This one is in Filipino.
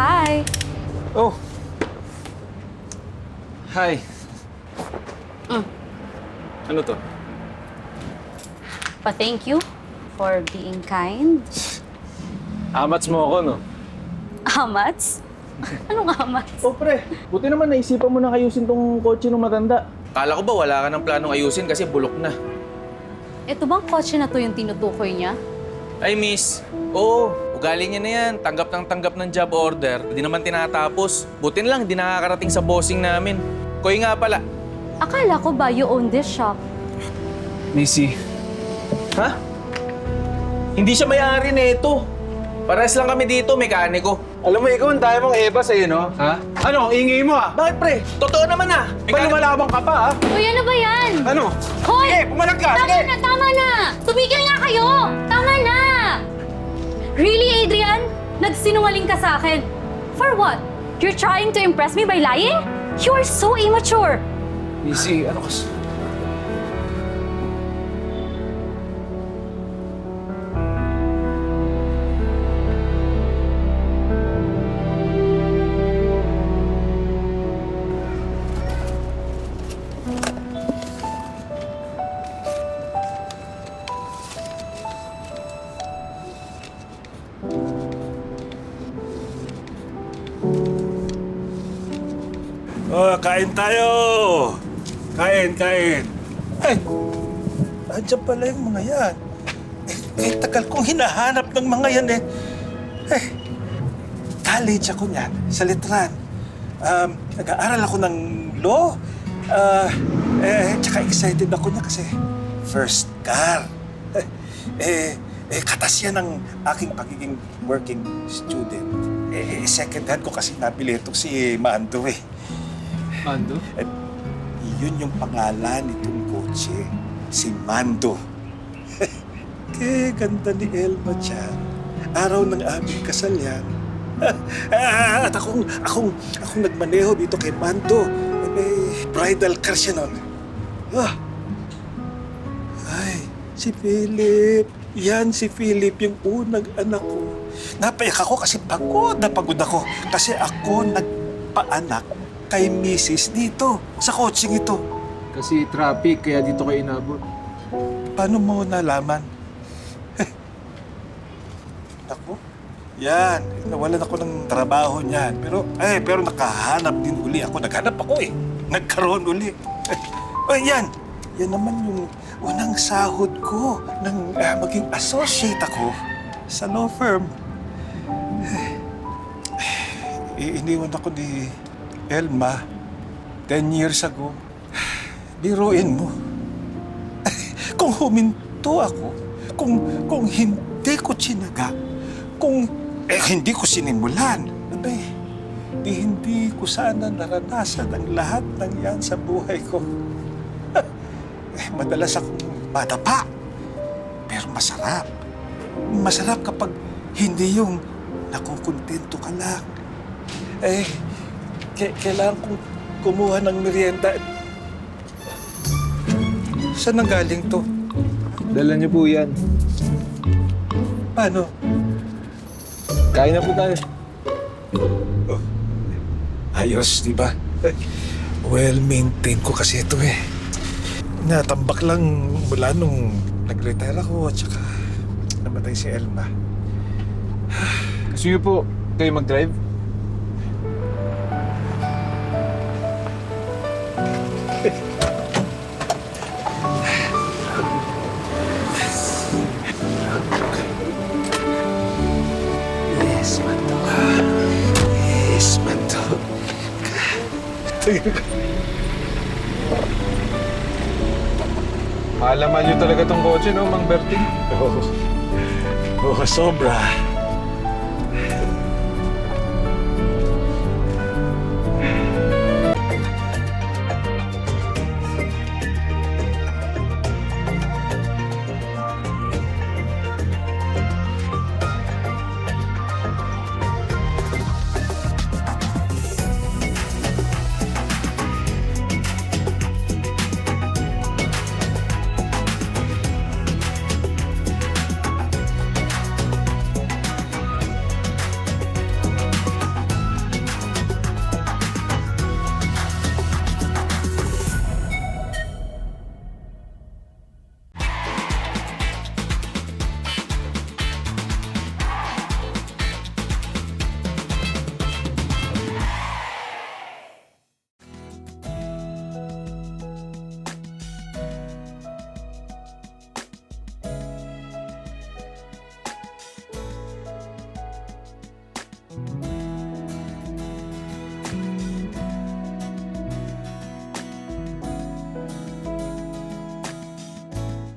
Hi. Oh. Hi. Ano to? Pa-thank you for being kind. Amats mo ako, no? Amats? Anong amats? Oh, pre, buti naman naisipan mo na ayusin tong kotse ng matanda. Kala ko ba wala ka ng planong ayusin kasi bulok na. Ito bang kotse na to yung tinutukoy niya? Ay, miss. Oo, ugali niya na yan. Tanggap ng job order. Hindi naman tinatapos. Buti na lang, hindi nakakarating sa bossing namin. Koy nga pala. Akala ko ba you own this shop? Missy. Ha? Hindi siya may-ari nito. Pares lang kami dito, mekaniko. Alam mo, ikaw ang daya mong eba sa'yo, no? Ha? Ano, ingay mo Bakit, pre? Totoo naman ah. Ba lumalabang ka pa, ha? Uy, ano ba yan? Ano? Hoy! Sige, pumalag ka! Tama Sige! na, tama na! Tumigil nga kayo! Tama na! Really, Adrian? Nagsinungaling ka sa akin. For what? You're trying to impress me by lying? You are so immature. Missy, ano kas... Oh, kain tayo! Kain, kain. Ay, andyan pala yung mga yan. Tagal kong hinahanap ng mga yan eh. Eh, college ako niyan, sa Letran. Nag-aaral ako ng law. Tsaka excited ako niya kasi first car. Katas yan ng aking pagiging working student. Second hand ko kasi nabili itong si Mando eh. Mando? At yun yung pangalan nitong kotse, si Mando. Kaya ganda ni Elma dyan. Araw ng aming kasal yan. At akong nagmaneho dito kay Mando. May bridal car siya nun. Ay, si Philip. Yan si Philip, yung unang anak ko. Napayak ako kasi pagod na pagod ako. Kasi ako nagpaanak kay Mrs. dito, sa coaching ito. Kasi traffic, kaya dito kayo inabot. Paano mo nalaman? Ako? Yan, nawalan ako ng trabaho niyan. Pero nakahanap din uli ako. Naghanap ako eh. Nagkaroon uli. Yan. Yan naman yung unang sahod ko nang maging associate ako sa law firm. Iniwan ako ni Elma, 10 years ago. Biruin mo. Kung huminto ako, kung hindi ko tsinaga, kung hindi ko sinimulan, hindi ko sana naranasan ang lahat ng yan sa buhay ko. Madalas akong madapa, pero masarap. Masarap kapag hindi yung nakukontento ka lang. Kailangan kong kumuha ng merienda. Saan ang galing to? Dala niyo po yan. Paano? Kain na po tayo. Oh. Ayos, di ba? Well-maintained ko kasi ito eh. Natambak lang mula nung nag-retire ako at saka namatay si Elma. Gusto niyo po kayo mag-drive? Yes, Mando. Yes, Mando. Maalaman niyo talaga tong kotse, no, Mang Berting? Oo, sobra.